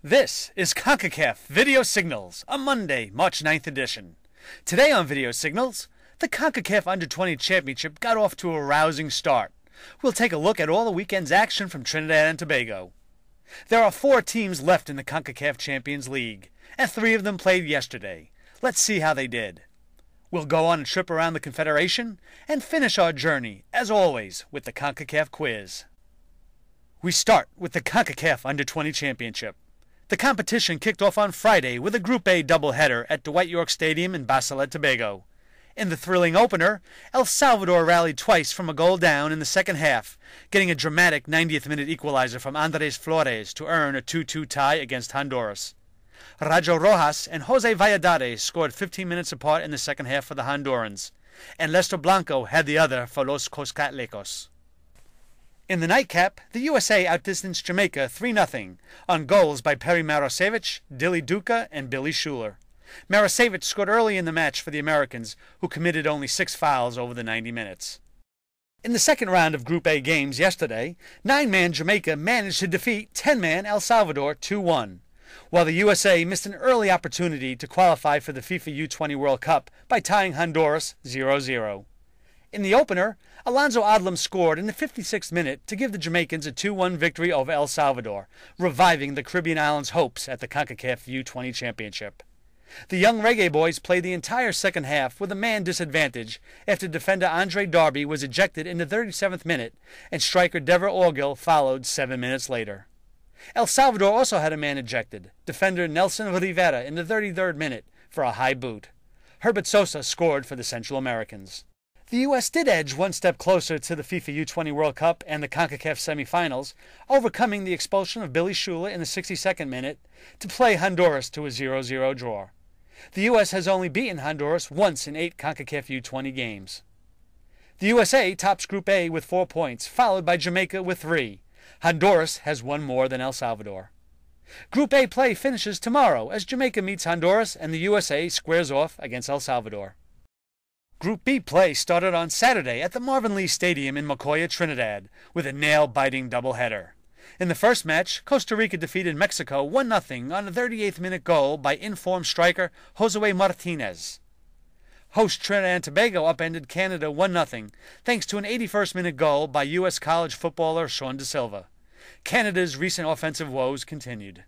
This is Concacaf Video Signals, a Monday, March 9th edition. Today on Video Signals, the Concacaf Under-20 Championship got off to a rousing start. We'll take a look at all the weekend's action from Trinidad and Tobago. There are 4 teams left in the Concacaf Champions League, and 3 of them played yesterday. Let's see how they did. We'll go on a trip around the Confederation and finish our journey, as always, with the Concacaf quiz. We start with the Concacaf Under-20 Championship. The competition kicked off on Friday with a Group A doubleheader at Dwight York Stadium in Basilan, Tobago. In the thrilling opener, El Salvador rallied twice from a goal down in the second half, getting a dramatic 90th-minute equalizer from Andres Flores to earn a 2-2 tie against Honduras. Rajo Rojas and Jose Valladares scored 15 minutes apart in the second half for the Hondurans, and Lester Blanco had the other for Los Coscatlecos. In the nightcap, the USA outdistanced Jamaica 3-0 on goals by Perry Marosevich, Dilly Duca, and Billy Schuler. Marosevich scored early in the match for the Americans, who committed only 6 fouls over the 90 minutes. In the second round of Group A games yesterday, 9-man Jamaica managed to defeat 10-man El Salvador 2-1, while the USA missed an early opportunity to qualify for the FIFA U20 World Cup by tying Honduras 0-0. In the opener, Alonso Adlam scored in the 56th minute to give the Jamaicans a 2-1 victory over El Salvador, reviving the Caribbean islands' hopes at the CONCACAF U20 Championship. The young Reggae Boys played the entire second half with a man disadvantage after defender Andre Darby was ejected in the 37th minute and striker Dever Orgil followed 7 minutes later. El Salvador also had a man ejected, defender Nelson Rivera in the 33rd minute for a high boot. Herbert Sosa scored for the Central Americans. The U.S. did edge one step closer to the FIFA U20 World Cup and the CONCACAF semifinals, overcoming the expulsion of Billy Schuler in the 62nd minute to play Honduras to a 0-0 draw. The U.S. has only beaten Honduras once in 8 CONCACAF U20 games. The USA tops Group A with 4 points, followed by Jamaica with 3. Honduras has 1 more than El Salvador. Group A play finishes tomorrow as Jamaica meets Honduras and the USA squares off against El Salvador. Group B play started on Saturday at the Marvin Lee Stadium in Mocoya, Trinidad, with a nail-biting doubleheader. In the first match, Costa Rica defeated Mexico 1-0 on a 38th-minute goal by informed striker Josue Martinez. Host Trinidad and Tobago upended Canada 1-0 thanks to an 81st-minute goal by U.S. college footballer Sean Da Silva. Canada's recent offensive woes continued.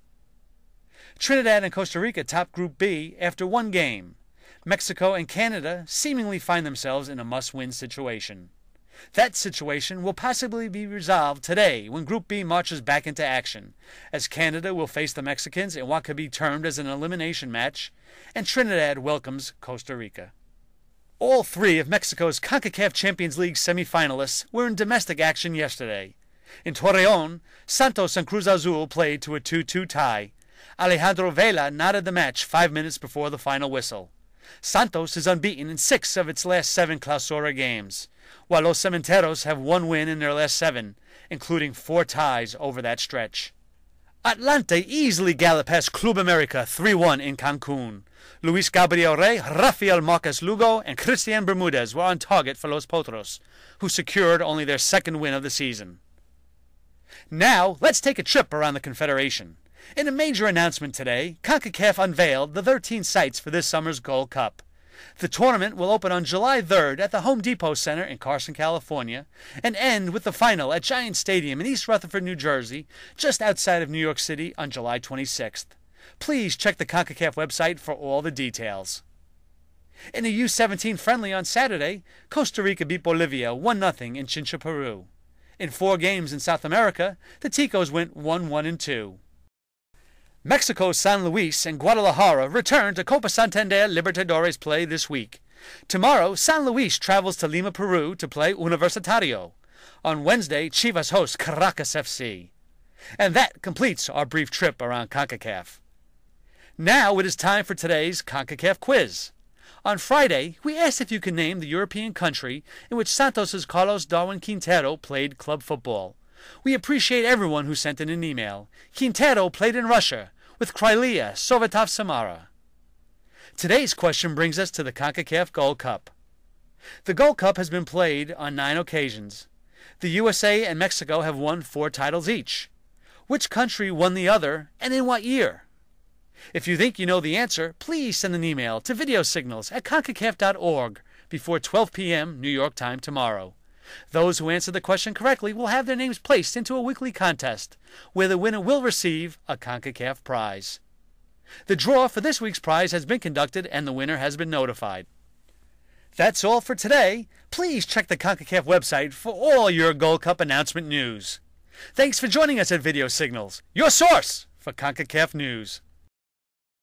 Trinidad and Costa Rica topped Group B after 1 game. Mexico and Canada seemingly find themselves in a must-win situation. That situation will possibly be resolved today when Group B marches back into action, as Canada will face the Mexicans in what could be termed as an elimination match, and Trinidad welcomes Costa Rica. All 3 of Mexico's CONCACAF Champions League semifinalists were in domestic action yesterday. In Torreon, Santos and Cruz Azul played to a 2-2 tie. Alejandro Vela knotted the match 5 minutes before the final whistle. Santos is unbeaten in 6 of its last 7 Clausura games, while Los Cementeros have 1 win in their last 7, including 4 ties over that stretch. Atlante easily galloped past Club America 3-1 in Cancun. Luis Gabriel Rey, Rafael Marquez Lugo, and Christian Bermudez were on target for Los Potros, who secured only their 2nd win of the season. Now, let's take a trip around the Confederation. In a major announcement today, CONCACAF unveiled the 13 sites for this summer's Gold Cup. The tournament will open on July 3rd at the Home Depot Center in Carson, California, and end with the final at Giant Stadium in East Rutherford, New Jersey, just outside of New York City on July 26th. Please check the CONCACAF website for all the details. In a U-17 friendly on Saturday, Costa Rica beat Bolivia 1-0 in Chincha, Peru. In 4 games in South America, the Ticos went 1-1-2. Mexico's San Luis and Guadalajara return to Copa Santander Libertadores play this week. Tomorrow, San Luis travels to Lima, Peru to play Universitario. On Wednesday, Chivas host Caracas FC. And that completes our brief trip around CONCACAF. Now it is time for today's CONCACAF quiz. On Friday, we asked if you could name the European country in which Santos' Carlos Darwin Quintero played club football. We appreciate everyone who sent in an email. Quintero played in Russia with Krylia Sovetov Samara. Today's question brings us to the CONCACAF Gold Cup. The Gold Cup has been played on 9 occasions. The USA and Mexico have won 4 titles each. Which country won the other, and in what year? If you think you know the answer, please send an email to VideoSignals@concacaf.org before 12 p.m. New York time tomorrow. Those who answer the question correctly will have their names placed into a weekly contest, where the winner will receive a Concacaf prize. The draw for this week's prize has been conducted and the winner has been notified. That's all for today. Please check the Concacaf website for all your Gold Cup announcement news. Thanks for joining us at Video Signals, your source for Concacaf news.